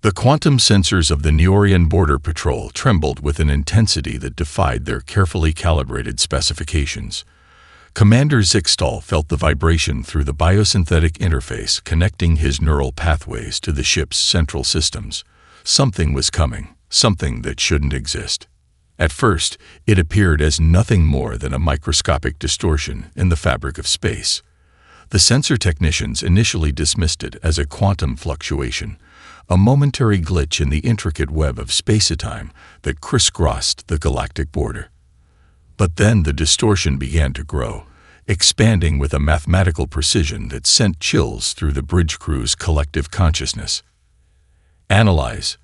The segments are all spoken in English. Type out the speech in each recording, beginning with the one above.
The quantum sensors of the Neorian Border Patrol trembled with an intensity that defied their carefully calibrated specifications. Commander Zixtal felt the vibration through the biosynthetic interface connecting his neural pathways to the ship's central systems. Something was coming, something that shouldn't exist. At first, it appeared as nothing more than a microscopic distortion in the fabric of space. The sensor technicians initially dismissed it as a quantum fluctuation, a momentary glitch in the intricate web of space-time that crisscrossed the galactic border. But then the distortion began to grow, expanding with a mathematical precision that sent chills through the bridge crew's collective consciousness. "Analyze,"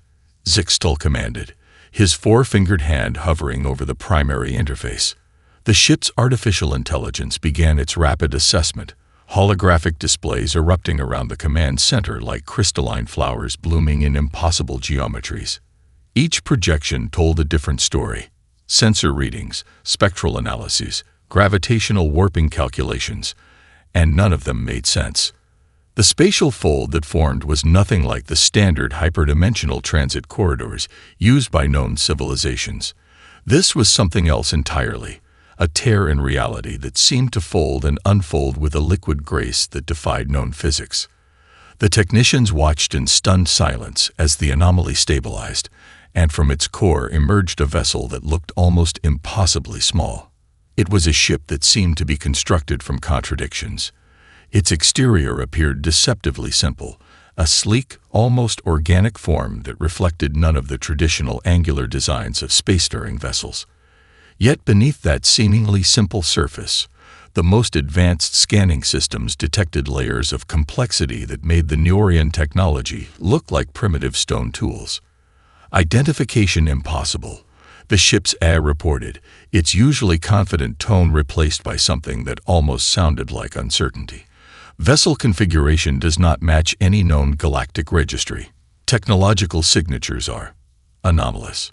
Zixtal commanded, his four-fingered hand hovering over the primary interface. The ship's artificial intelligence began its rapid assessment, holographic displays erupting around the command center like crystalline flowers blooming in impossible geometries. Each projection told a different story. Sensor readings, spectral analyses, gravitational warping calculations, and none of them made sense. The spatial fold that formed was nothing like the standard hyperdimensional transit corridors used by known civilizations. This was something else entirely, a tear in reality that seemed to fold and unfold with a liquid grace that defied known physics. The technicians watched in stunned silence as the anomaly stabilized, and from its core emerged a vessel that looked almost impossibly small. It was a ship that seemed to be constructed from contradictions. Its exterior appeared deceptively simple, a sleek, almost organic form that reflected none of the traditional angular designs of spacefaring vessels. Yet beneath that seemingly simple surface, the most advanced scanning systems detected layers of complexity that made the Neorian technology look like primitive stone tools. "Identification impossible," the ship's AI reported, its usually confident tone replaced by something that almost sounded like uncertainty. "Vessel configuration does not match any known galactic registry. Technological signatures are anomalous."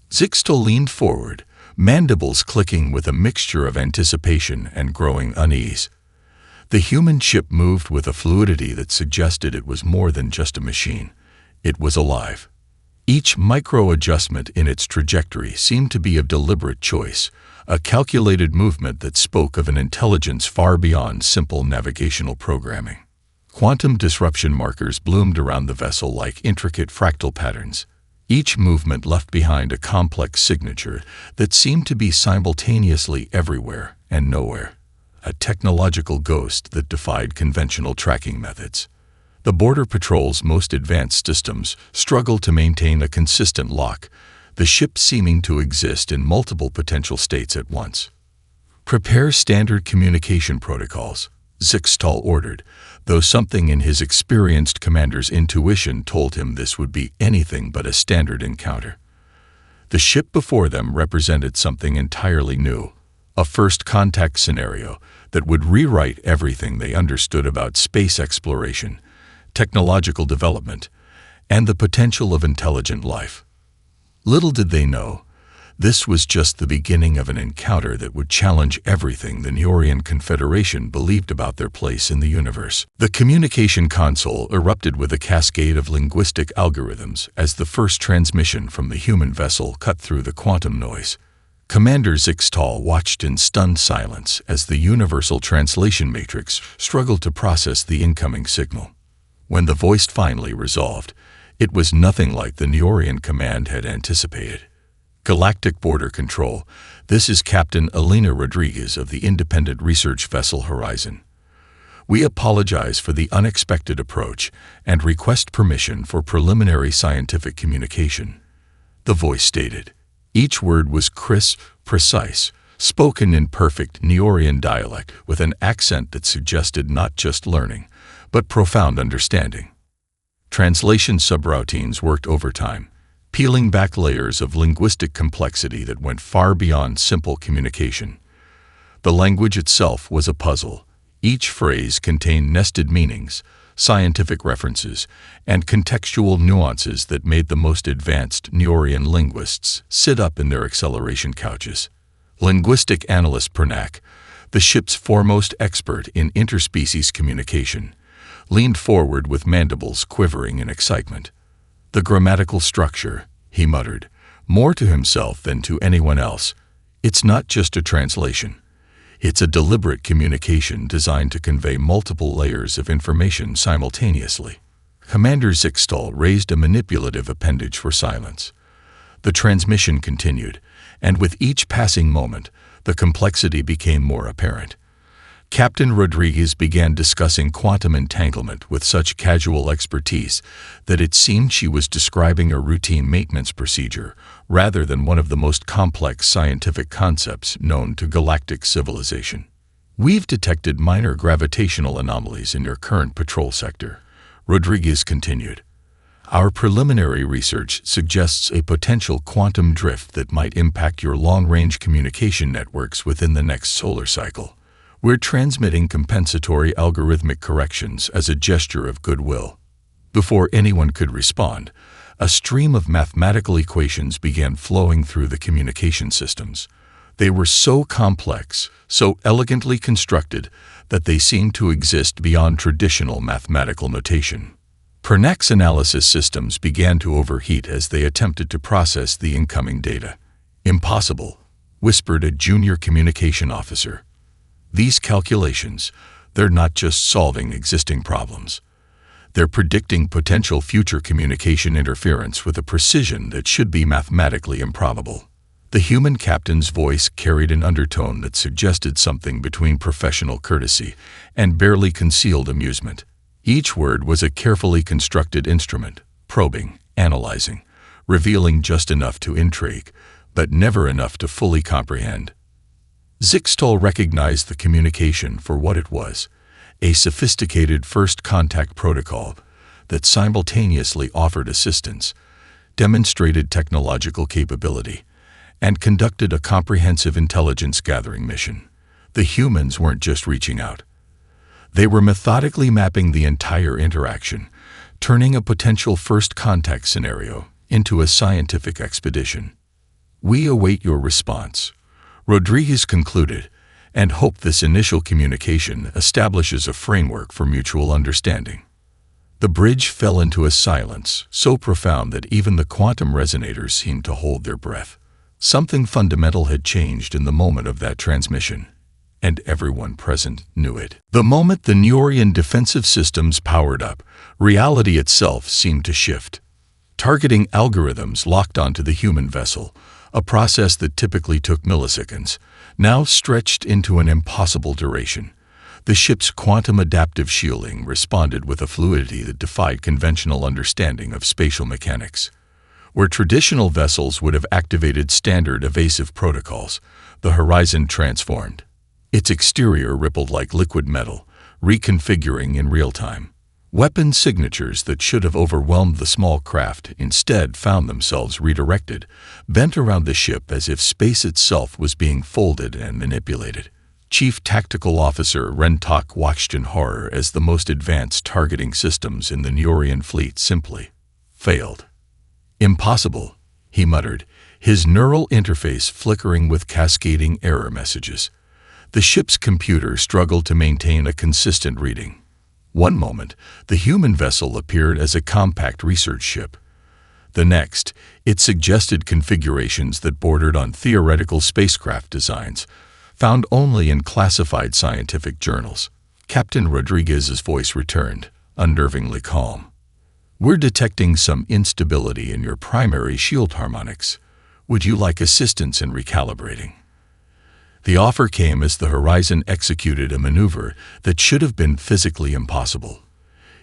Zixtal leaned forward, mandibles clicking with a mixture of anticipation and growing unease. The human ship moved with a fluidity that suggested it was more than just a machine. It was alive. Each micro-adjustment in its trajectory seemed to be of deliberate choice, a calculated movement that spoke of an intelligence far beyond simple navigational programming. Quantum disruption markers bloomed around the vessel like intricate fractal patterns. Each movement left behind a complex signature that seemed to be simultaneously everywhere and nowhere, a technological ghost that defied conventional tracking methods. The Border Patrol's most advanced systems struggled to maintain a consistent lock, the ship seeming to exist in multiple potential states at once. "Prepare standard communication protocols," Zixtal ordered, though something in his experienced commander's intuition told him this would be anything but a standard encounter. The ship before them represented something entirely new, a first contact scenario that would rewrite everything they understood about space exploration, technological development, and the potential of intelligent life. Little did they know, this was just the beginning of an encounter that would challenge everything the Neorian Confederation believed about their place in the universe. The communication console erupted with a cascade of linguistic algorithms as the first transmission from the human vessel cut through the quantum noise. Commander Zixtal watched in stunned silence as the universal translation matrix struggled to process the incoming signal. When the voice finally resolved, it was nothing like the Neorian command had anticipated. "Galactic Border Control, this is Captain Elena Rodriguez of the independent research vessel Horizon. We apologize for the unexpected approach and request permission for preliminary scientific communication," the voice stated. Each word was crisp, precise, spoken in perfect Neorian dialect with an accent that suggested not just learning, but profound understanding. Translation subroutines worked overtime, peeling back layers of linguistic complexity that went far beyond simple communication. The language itself was a puzzle. Each phrase contained nested meanings, scientific references, and contextual nuances that made the most advanced Neorian linguists sit up in their acceleration couches. Linguistic analyst Pernak, the ship's foremost expert in interspecies communication, leaned forward with mandibles quivering in excitement. "The grammatical structure," he muttered, more to himself than to anyone else. "It's not just a translation. It's a deliberate communication designed to convey multiple layers of information simultaneously." Commander Zixtal raised a manipulative appendage for silence. The transmission continued, and with each passing moment, the complexity became more apparent. Captain Rodriguez began discussing quantum entanglement with such casual expertise that it seemed she was describing a routine maintenance procedure rather than one of the most complex scientific concepts known to galactic civilization. "We've detected minor gravitational anomalies in your current patrol sector," Rodriguez continued. "Our preliminary research suggests a potential quantum drift that might impact your long-range communication networks within the next solar cycle. We're transmitting compensatory algorithmic corrections as a gesture of goodwill." Before anyone could respond, a stream of mathematical equations began flowing through the communication systems. They were so complex, so elegantly constructed, that they seemed to exist beyond traditional mathematical notation. Pernak's analysis systems began to overheat as they attempted to process the incoming data. "Impossible," whispered a junior communication officer. "These calculations, they're not just solving existing problems. They're predicting potential future communication interference with a precision that should be mathematically improbable." The human captain's voice carried an undertone that suggested something between professional courtesy and barely concealed amusement. Each word was a carefully constructed instrument, probing, analyzing, revealing just enough to intrigue, but never enough to fully comprehend. Zixtal recognized the communication for what it was, a sophisticated first contact protocol that simultaneously offered assistance, demonstrated technological capability, and conducted a comprehensive intelligence gathering mission. The humans weren't just reaching out. They were methodically mapping the entire interaction, turning a potential first contact scenario into a scientific expedition. "We await your response," Rodriguez concluded, "and hope this initial communication establishes a framework for mutual understanding." The bridge fell into a silence so profound that even the quantum resonators seemed to hold their breath. Something fundamental had changed in the moment of that transmission, and everyone present knew it. The moment the Neorian defensive systems powered up, reality itself seemed to shift. Targeting algorithms locked onto the human vessel, a process that typically took milliseconds, now stretched into an impossible duration. The ship's quantum adaptive shielding responded with a fluidity that defied conventional understanding of spatial mechanics. Where traditional vessels would have activated standard evasive protocols, the horizon transformed. Its exterior rippled like liquid metal, reconfiguring in real time. Weapon signatures that should have overwhelmed the small craft instead found themselves redirected, bent around the ship as if space itself was being folded and manipulated. Chief Tactical Officer Rentok watched in horror as the most advanced targeting systems in the Neorian fleet simply failed. "Impossible," he muttered, his neural interface flickering with cascading error messages. The ship's computer struggled to maintain a consistent reading. One moment, the human vessel appeared as a compact research ship. The next, it suggested configurations that bordered on theoretical spacecraft designs, found only in classified scientific journals. Captain Rodriguez's voice returned, unnervingly calm. "We're detecting some instability in your primary shield harmonics. Would you like assistance in recalibrating?" The offer came as the Horizon executed a maneuver that should have been physically impossible.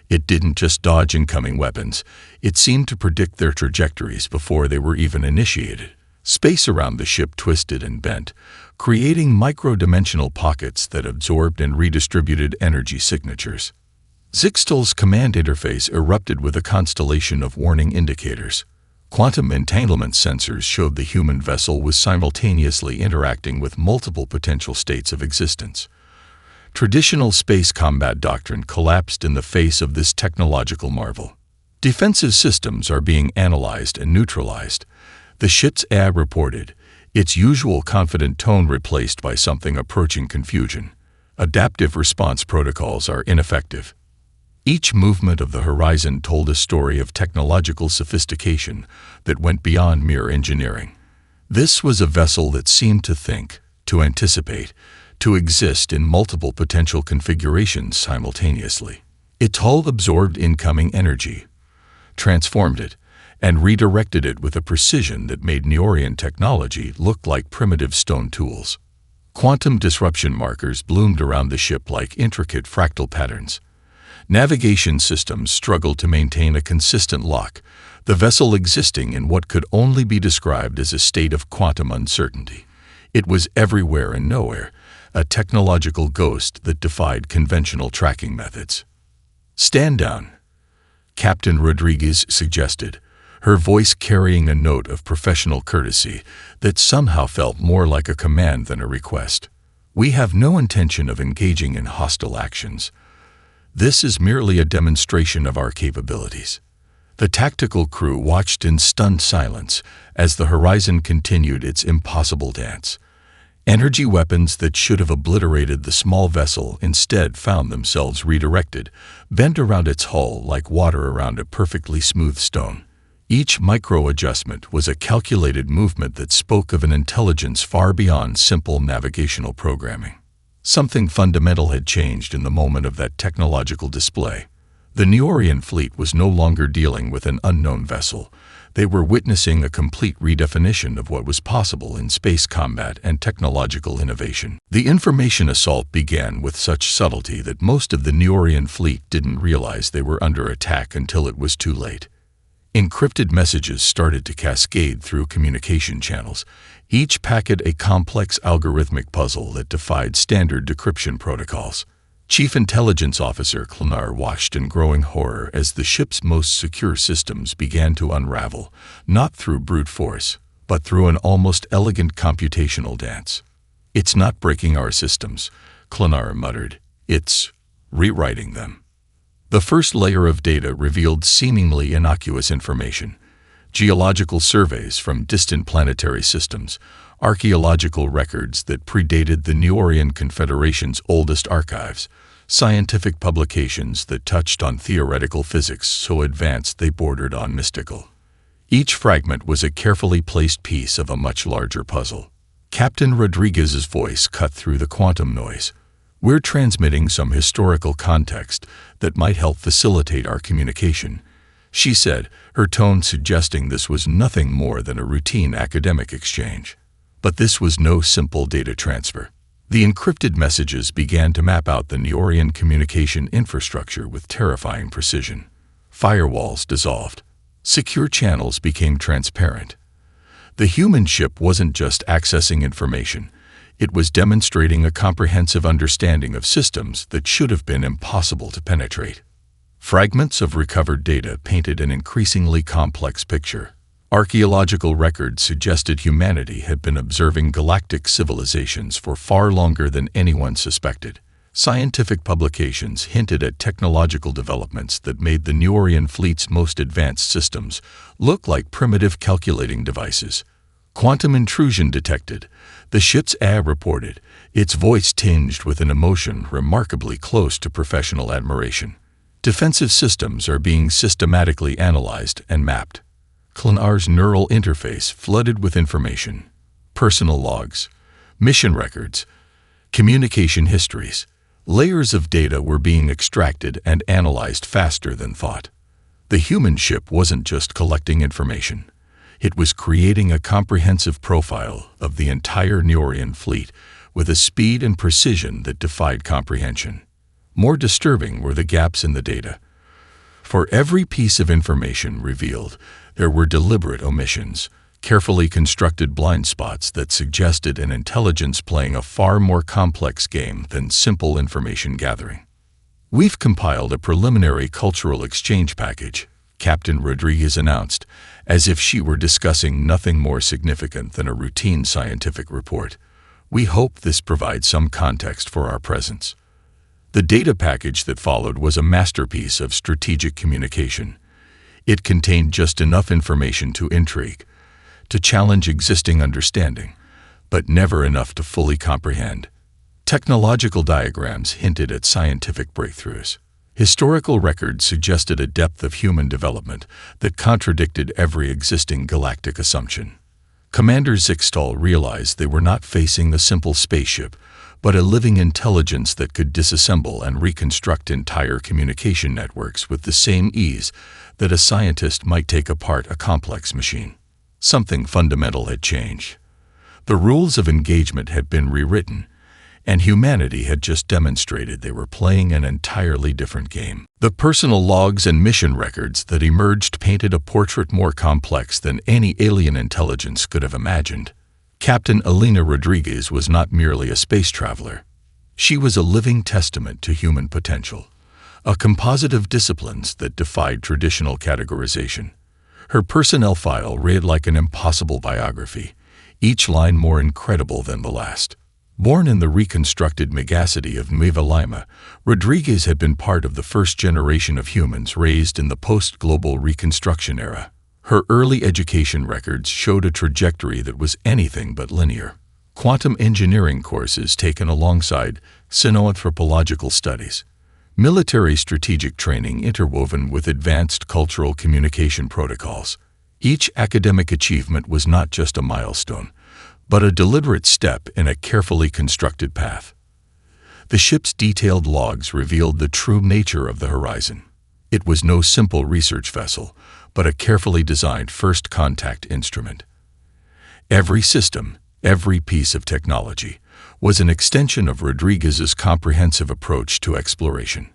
It didn't just dodge incoming weapons, it seemed to predict their trajectories before they were even initiated. Space around the ship twisted and bent, creating micro-dimensional pockets that absorbed and redistributed energy signatures. Zixtal's command interface erupted with a constellation of warning indicators. Quantum entanglement sensors showed the human vessel was simultaneously interacting with multiple potential states of existence. Traditional space combat doctrine collapsed in the face of this technological marvel. Defensive systems are being analyzed and neutralized, the ship's AI reported, its usual confident tone replaced by something approaching confusion. Adaptive response protocols are ineffective. Each movement of the horizon told a story of technological sophistication that went beyond mere engineering. This was a vessel that seemed to think, to anticipate, to exist in multiple potential configurations simultaneously. Its hull absorbed incoming energy, transformed it, and redirected it with a precision that made Neorian technology look like primitive stone tools. Quantum disruption markers bloomed around the ship like intricate fractal patterns. Navigation systems struggled to maintain a consistent lock, the vessel existing in what could only be described as a state of quantum uncertainty. It was everywhere and nowhere, a technological ghost that defied conventional tracking methods. "Stand down," Captain Rodriguez suggested, her voice carrying a note of professional courtesy that somehow felt more like a command than a request. "We have no intention of engaging in hostile actions. This is merely a demonstration of our capabilities." The tactical crew watched in stunned silence as the horizon continued its impossible dance. Energy weapons that should have obliterated the small vessel instead found themselves redirected, bent around its hull like water around a perfectly smooth stone. Each micro-adjustment was a calculated movement that spoke of an intelligence far beyond simple navigational programming. Something fundamental had changed in the moment of that technological display. The Neorian fleet was no longer dealing with an unknown vessel. They were witnessing a complete redefinition of what was possible in space combat and technological innovation. The information assault began with such subtlety that most of the Neorian fleet didn't realize they were under attack until it was too late. Encrypted messages started to cascade through communication channels, each packet a complex algorithmic puzzle that defied standard decryption protocols. Chief Intelligence Officer Klenar watched in growing horror as the ship's most secure systems began to unravel, not through brute force, but through an almost elegant computational dance. "It's not breaking our systems," Klenar muttered. "It's rewriting them." The first layer of data revealed seemingly innocuous information: geological surveys from distant planetary systems, archaeological records that predated the Neorian Confederation's oldest archives, scientific publications that touched on theoretical physics so advanced they bordered on mystical. Each fragment was a carefully placed piece of a much larger puzzle. Captain Rodriguez's voice cut through the quantum noise. "We're transmitting some historical context that might help facilitate our communication," she said, her tone suggesting this was nothing more than a routine academic exchange. But this was no simple data transfer. The encrypted messages began to map out the Neorian communication infrastructure with terrifying precision. Firewalls dissolved. Secure channels became transparent. The human ship wasn't just accessing information. It was demonstrating a comprehensive understanding of systems that should have been impossible to penetrate. Fragments of recovered data painted an increasingly complex picture. Archaeological records suggested humanity had been observing galactic civilizations for far longer than anyone suspected. Scientific publications hinted at technological developments that made the Neorian fleet's most advanced systems look like primitive calculating devices. "Quantum intrusion detected," the ship's AI reported, its voice tinged with an emotion remarkably close to professional admiration. "Defensive systems are being systematically analyzed and mapped." Klenar's neural interface flooded with information: personal logs, mission records, communication histories. Layers of data were being extracted and analyzed faster than thought. The human ship wasn't just collecting information. It was creating a comprehensive profile of the entire Neorian fleet with a speed and precision that defied comprehension. More disturbing were the gaps in the data. For every piece of information revealed, there were deliberate omissions, carefully constructed blind spots that suggested an intelligence playing a far more complex game than simple information gathering. "We've compiled a preliminary cultural exchange package," Captain Rodriguez announced, as if she were discussing nothing more significant than a routine scientific report. "We hope this provides some context for our presence." The data package that followed was a masterpiece of strategic communication. It contained just enough information to intrigue, to challenge existing understanding, but never enough to fully comprehend. Technological diagrams hinted at scientific breakthroughs. Historical records suggested a depth of human development that contradicted every existing galactic assumption. Commander Zixtal realized they were not facing a simple spaceship, but a living intelligence that could disassemble and reconstruct entire communication networks with the same ease that a scientist might take apart a complex machine. Something fundamental had changed. The rules of engagement had been rewritten, and humanity had just demonstrated they were playing an entirely different game. The personal logs and mission records that emerged painted a portrait more complex than any alien intelligence could have imagined. Captain Elena Rodriguez was not merely a space traveler. She was a living testament to human potential, a composite of disciplines that defied traditional categorization. Her personnel file read like an impossible biography, each line more incredible than the last. Born in the reconstructed megacity of Nueva Lima, Rodriguez had been part of the first generation of humans raised in the post-global Reconstruction era. Her early education records showed a trajectory that was anything but linear. Quantum engineering courses taken alongside sino-anthropological studies, military strategic training interwoven with advanced cultural communication protocols. Each academic achievement was not just a milestone, but a deliberate step in a carefully constructed path. The ship's detailed logs revealed the true nature of the Horizon. It was no simple research vessel, but a carefully designed first contact instrument. Every system, every piece of technology, was an extension of Rodriguez's comprehensive approach to exploration.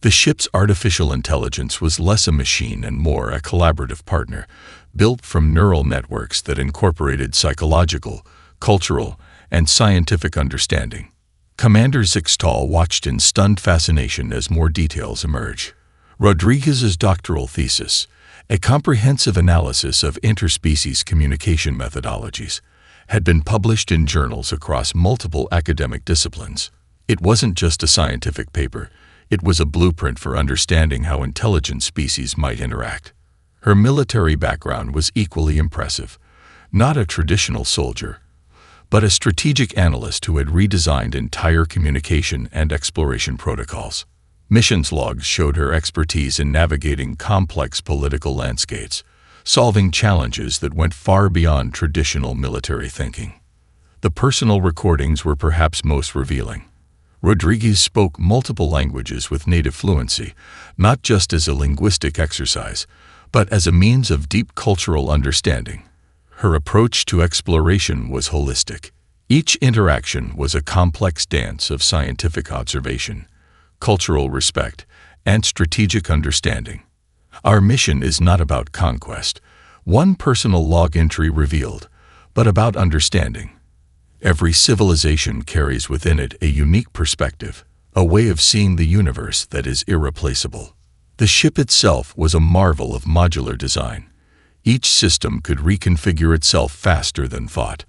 The ship's artificial intelligence was less a machine and more a collaborative partner, built from neural networks that incorporated psychological, cultural, and scientific understanding. Commander Zixtal watched in stunned fascination as more details emerged. Rodriguez's doctoral thesis, a comprehensive analysis of interspecies communication methodologies, had been published in journals across multiple academic disciplines. It wasn't just a scientific paper, it was a blueprint for understanding how intelligent species might interact. Her military background was equally impressive. Not a traditional soldier, but a strategic analyst who had redesigned entire communication and exploration protocols. Missions logs showed her expertise in navigating complex political landscapes, solving challenges that went far beyond traditional military thinking. The personal recordings were perhaps most revealing. Rodriguez spoke multiple languages with native fluency, not just as a linguistic exercise, but as a means of deep cultural understanding. Her approach to exploration was holistic. Each interaction was a complex dance of scientific observation, cultural respect, and strategic understanding. Our mission is not about conquest, one personal log entry revealed, but about understanding. Every civilization carries within it a unique perspective, a way of seeing the universe that is irreplaceable. The ship itself was a marvel of modular design. Each system could reconfigure itself faster than thought,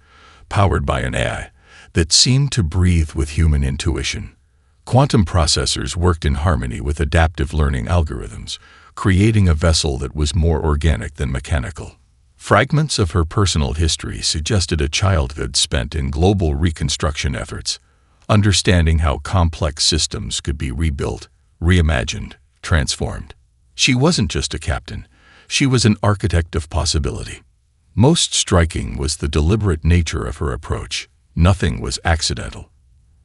powered by an AI that seemed to breathe with human intuition. Quantum processors worked in harmony with adaptive learning algorithms, creating a vessel that was more organic than mechanical. Fragments of her personal history suggested a childhood spent in global reconstruction efforts, understanding how complex systems could be rebuilt, reimagined, transformed. She wasn't just a captain, she was an architect of possibility. Most striking was the deliberate nature of her approach. Nothing was accidental.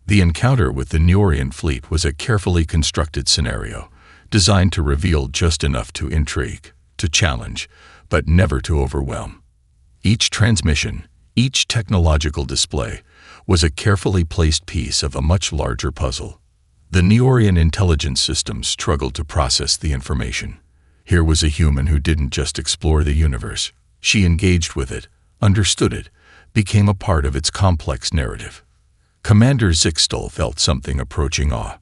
The encounter with the Neorian fleet was a carefully constructed scenario, designed to reveal just enough to intrigue, to challenge, but never to overwhelm. Each transmission, each technological display, was a carefully placed piece of a much larger puzzle. The Neorian intelligence systems struggled to process the information. Here was a human who didn't just explore the universe. She engaged with it, understood it, became a part of its complex narrative. Commander Zixtal felt something approaching awe.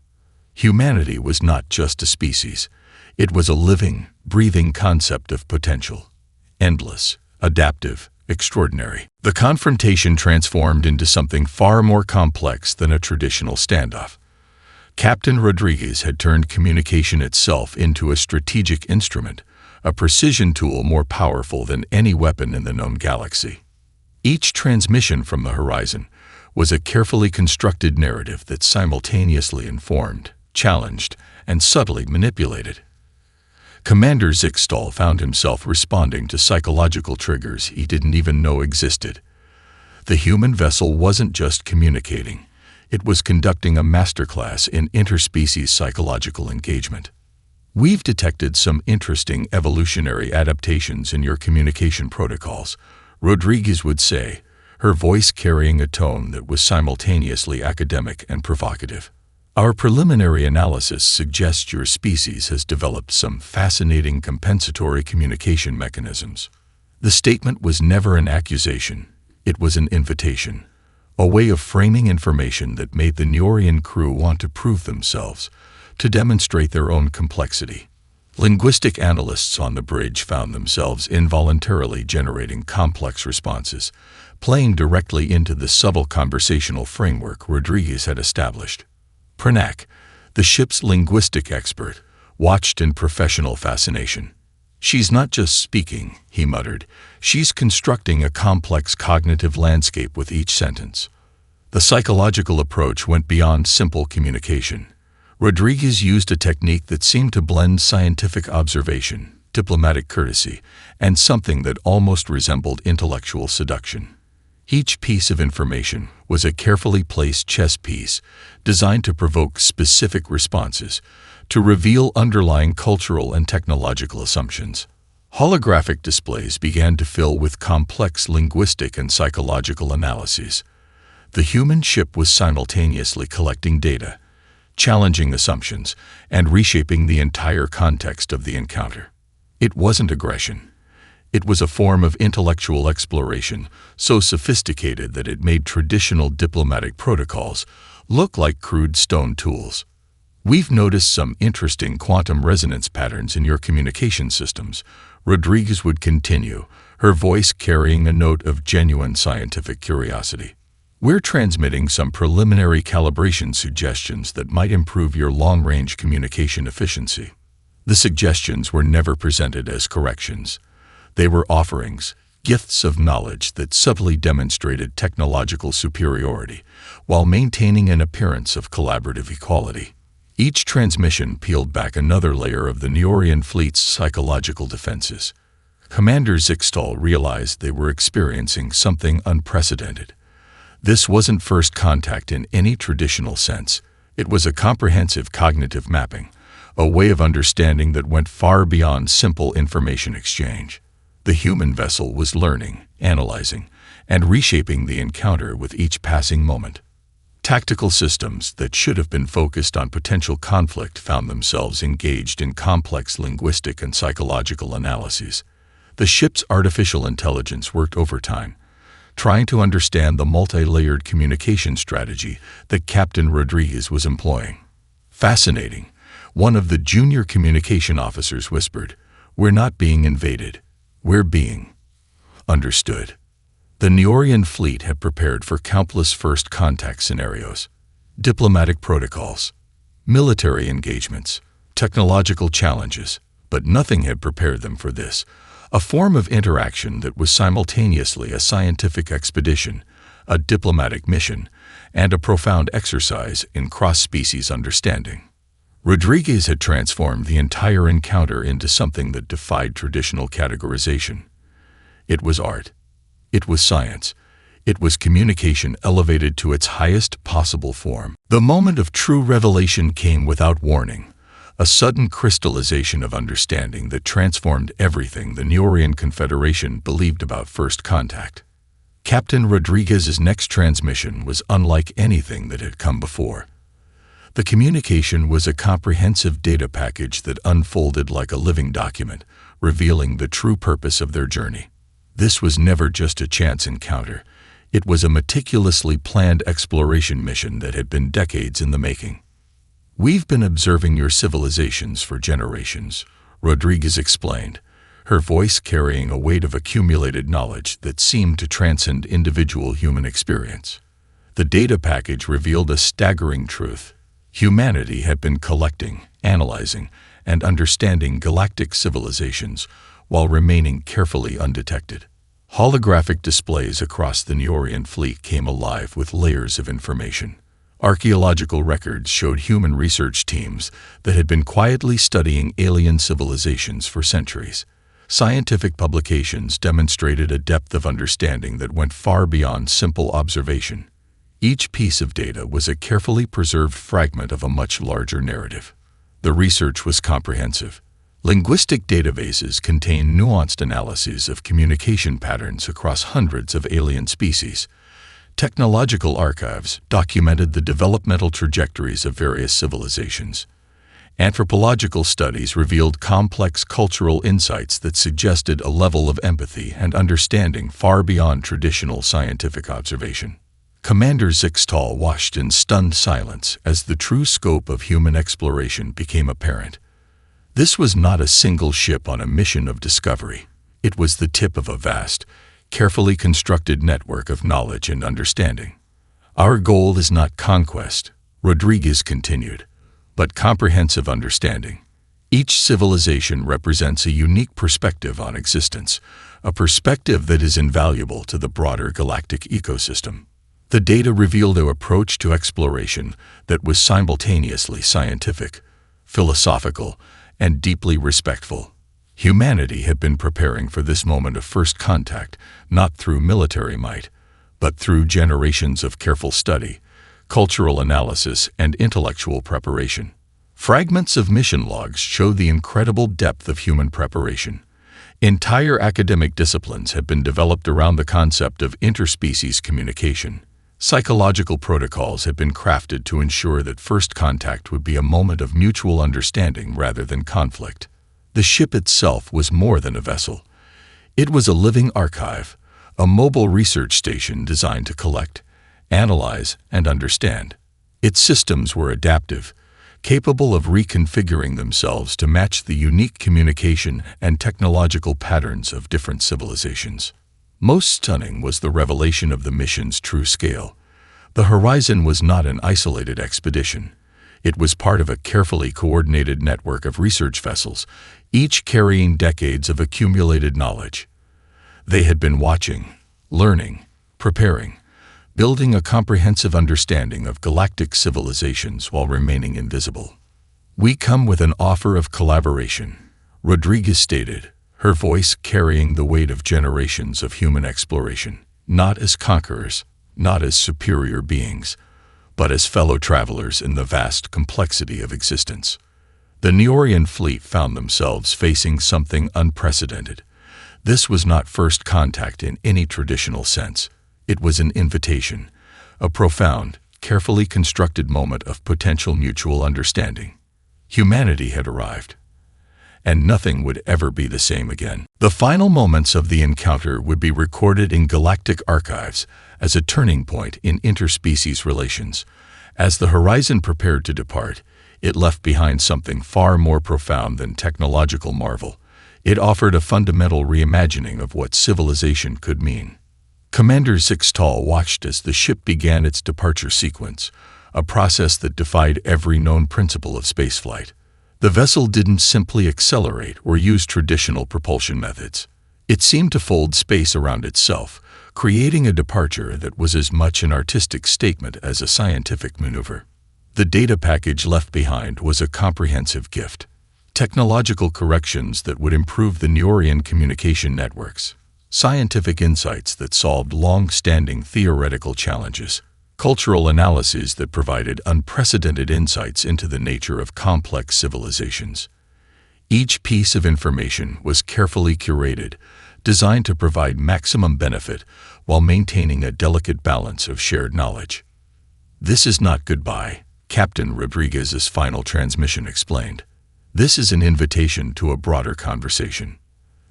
Humanity was not just a species. It was a living, breathing concept of potential. Endless, adaptive, extraordinary. The confrontation transformed into something far more complex than a traditional standoff. Captain Rodriguez had turned communication itself into a strategic instrument, a precision tool more powerful than any weapon in the known galaxy. Each transmission from the Horizon was a carefully constructed narrative that simultaneously informed, challenged, and subtly manipulated. Commander Zixtal found himself responding to psychological triggers he didn't even know existed. The human vessel wasn't just communicating, it was conducting a masterclass in interspecies psychological engagement. We've detected some interesting evolutionary adaptations in your communication protocols, Rodriguez would say, her voice carrying a tone that was simultaneously academic and provocative. Our preliminary analysis suggests your species has developed some fascinating compensatory communication mechanisms. The statement was never an accusation, it was an invitation, a way of framing information that made the Neorian crew want to prove themselves, to demonstrate their own complexity. Linguistic analysts on the bridge found themselves involuntarily generating complex responses, playing directly into the subtle conversational framework Rodriguez had established. Pernack, the ship's linguistic expert, watched in professional fascination. "She's not just speaking," he muttered. "She's constructing a complex cognitive landscape with each sentence." The psychological approach went beyond simple communication. Rodriguez used a technique that seemed to blend scientific observation, diplomatic courtesy, and something that almost resembled intellectual seduction. Each piece of information was a carefully placed chess piece designed to provoke specific responses, to reveal underlying cultural and technological assumptions. Holographic displays began to fill with complex linguistic and psychological analyses. The human ship was simultaneously collecting data, challenging assumptions, and reshaping the entire context of the encounter. It wasn't aggression. It was a form of intellectual exploration, so sophisticated that it made traditional diplomatic protocols look like crude stone tools. "We've noticed some interesting quantum resonance patterns in your communication systems," Rodriguez would continue, her voice carrying a note of genuine scientific curiosity. "We're transmitting some preliminary calibration suggestions that might improve your long-range communication efficiency." The suggestions were never presented as corrections. They were offerings, gifts of knowledge that subtly demonstrated technological superiority, while maintaining an appearance of collaborative equality. Each transmission peeled back another layer of the Neorian fleet's psychological defenses. Commander Zixtal realized they were experiencing something unprecedented. This wasn't first contact in any traditional sense. It was a comprehensive cognitive mapping, a way of understanding that went far beyond simple information exchange. The human vessel was learning, analyzing, and reshaping the encounter with each passing moment. Tactical systems that should have been focused on potential conflict found themselves engaged in complex linguistic and psychological analyses. The ship's artificial intelligence worked overtime, trying to understand the multi-layered communication strategy that Captain Rodriguez was employing. "Fascinating," one of the junior communication officers whispered. "We're not being invaded. We're being understood." The Neorian fleet had prepared for countless first contact scenarios, diplomatic protocols, military engagements, technological challenges, but nothing had prepared them for this, a form of interaction that was simultaneously a scientific expedition, a diplomatic mission, and a profound exercise in cross-species understanding. Rodriguez had transformed the entire encounter into something that defied traditional categorization. It was art. It was science. It was communication elevated to its highest possible form. The moment of true revelation came without warning, a sudden crystallization of understanding that transformed everything the Neorian Confederation believed about first contact. Captain Rodriguez's next transmission was unlike anything that had come before. The communication was a comprehensive data package that unfolded like a living document, revealing the true purpose of their journey. This was never just a chance encounter. It was a meticulously planned exploration mission that had been decades in the making. "We've been observing your civilizations for generations," Rodriguez explained, her voice carrying a weight of accumulated knowledge that seemed to transcend individual human experience. The data package revealed a staggering truth. Humanity had been collecting, analyzing, and understanding galactic civilizations while remaining carefully undetected. Holographic displays across the Neorian fleet came alive with layers of information, Archaeological records showed human research teams that had been quietly studying alien civilizations for centuries. Scientific publications demonstrated a depth of understanding that went far beyond simple observation. Each piece of data was a carefully preserved fragment of a much larger narrative. The research was comprehensive. Linguistic databases contain nuanced analyses of communication patterns across hundreds of alien species. Technological archives documented the developmental trajectories of various civilizations. Anthropological studies revealed complex cultural insights that suggested a level of empathy and understanding far beyond traditional scientific observation. Commander Zixtal watched in stunned silence as the true scope of human exploration became apparent. This was not a single ship on a mission of discovery. It was the tip of a vast, carefully constructed network of knowledge and understanding. Our goal is not conquest, Rodriguez continued, but comprehensive understanding. Each civilization represents a unique perspective on existence, a perspective that is invaluable to the broader galactic ecosystem. The data revealed an approach to exploration that was simultaneously scientific, philosophical, and deeply respectful. Humanity had been preparing for this moment of first contact, not through military might, but through generations of careful study, cultural analysis, and intellectual preparation. Fragments of mission logs show the incredible depth of human preparation. Entire academic disciplines have been developed around the concept of interspecies communication. Psychological protocols have been crafted to ensure that first contact would be a moment of mutual understanding rather than conflict. The ship itself was more than a vessel. It was a living archive, a mobile research station designed to collect, analyze, and understand. Its systems were adaptive, capable of reconfiguring themselves to match the unique communication and technological patterns of different civilizations. Most stunning was the revelation of the mission's true scale. The Horizon was not an isolated expedition. It was part of a carefully coordinated network of research vessels, each carrying decades of accumulated knowledge. They had been watching, learning, preparing, building a comprehensive understanding of galactic civilizations while remaining invisible. "We come with an offer of collaboration," Rodriguez stated, her voice carrying the weight of generations of human exploration, not as conquerors, not as superior beings, but as fellow travelers in the vast complexity of existence. The Neorian fleet found themselves facing something unprecedented. This was not first contact in any traditional sense. It was an invitation, a profound, carefully constructed moment of potential mutual understanding. Humanity had arrived, and nothing would ever be the same again. The final moments of the encounter would be recorded in galactic archives as a turning point in interspecies relations. As the Horizon prepared to depart, it left behind something far more profound than technological marvel. It offered a fundamental reimagining of what civilization could mean. Commander Zixtal watched as the ship began its departure sequence, a process that defied every known principle of spaceflight. The vessel didn't simply accelerate or use traditional propulsion methods. It seemed to fold space around itself, creating a departure that was as much an artistic statement as a scientific maneuver. The data package left behind was a comprehensive gift. Technological corrections that would improve the Neorian communication networks, scientific insights that solved long-standing theoretical challenges, cultural analyses that provided unprecedented insights into the nature of complex civilizations. Each piece of information was carefully curated, designed to provide maximum benefit while maintaining a delicate balance of shared knowledge. "This is not goodbye," Captain Rodriguez's final transmission explained. "This is an invitation to a broader conversation."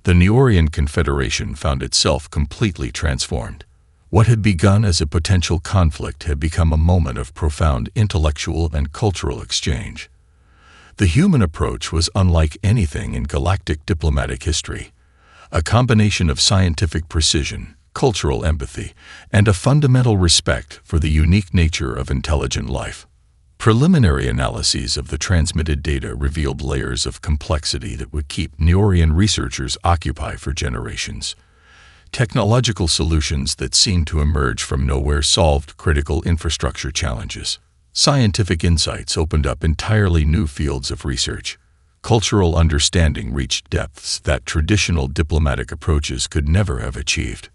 The Neorian Confederation found itself completely transformed. What had begun as a potential conflict had become a moment of profound intellectual and cultural exchange. The human approach was unlike anything in galactic diplomatic history, a combination of scientific precision, cultural empathy, and a fundamental respect for the unique nature of intelligent life. Preliminary analyses of the transmitted data revealed layers of complexity that would keep Neorian researchers occupied for generations. Technological solutions that seemed to emerge from nowhere solved critical infrastructure challenges. Scientific insights opened up entirely new fields of research. Cultural understanding reached depths that traditional diplomatic approaches could never have achieved.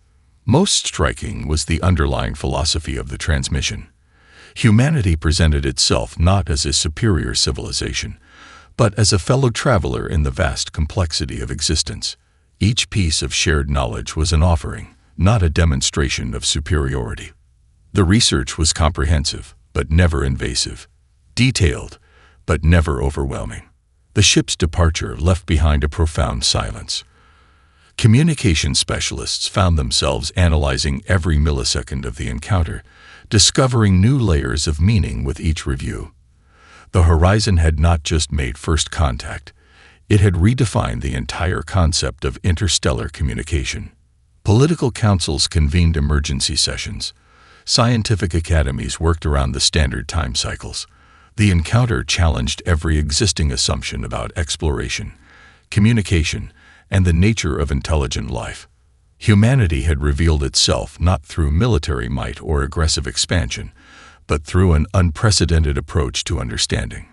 Most striking was the underlying philosophy of the transmission. Humanity presented itself not as a superior civilization, but as a fellow traveler in the vast complexity of existence. Each piece of shared knowledge was an offering, not a demonstration of superiority. The research was comprehensive, but never invasive, detailed, but never overwhelming. The ship's departure left behind a profound silence. Communication specialists found themselves analyzing every millisecond of the encounter, discovering new layers of meaning with each review. The Horizon had not just made first contact, it had redefined the entire concept of interstellar communication. Political councils convened emergency sessions. Scientific academies worked around the standard time cycles. The encounter challenged every existing assumption about exploration, communication, and the nature of intelligent life. Humanity had revealed itself not through military might or aggressive expansion, but through an unprecedented approach to understanding.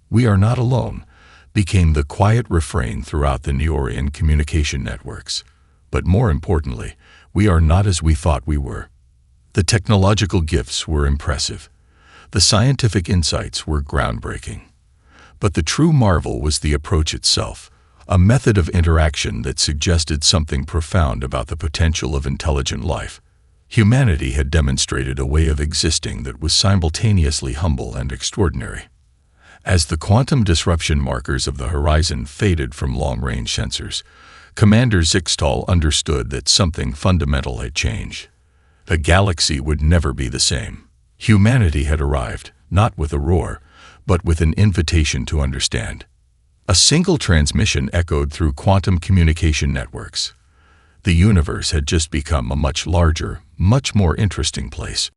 "We are not alone," became the quiet refrain throughout the Neorian communication networks. But more importantly, we are not as we thought we were. The technological gifts were impressive. The scientific insights were groundbreaking. But the true marvel was the approach itself, a method of interaction that suggested something profound about the potential of intelligent life. Humanity had demonstrated a way of existing that was simultaneously humble and extraordinary. As the quantum disruption markers of the Horizon faded from long-range sensors, Commander Zixtal understood that something fundamental had changed. The galaxy would never be the same. Humanity had arrived, not with a roar, but with an invitation to understand. A single transmission echoed through quantum communication networks. The universe had just become a much larger, much more interesting place.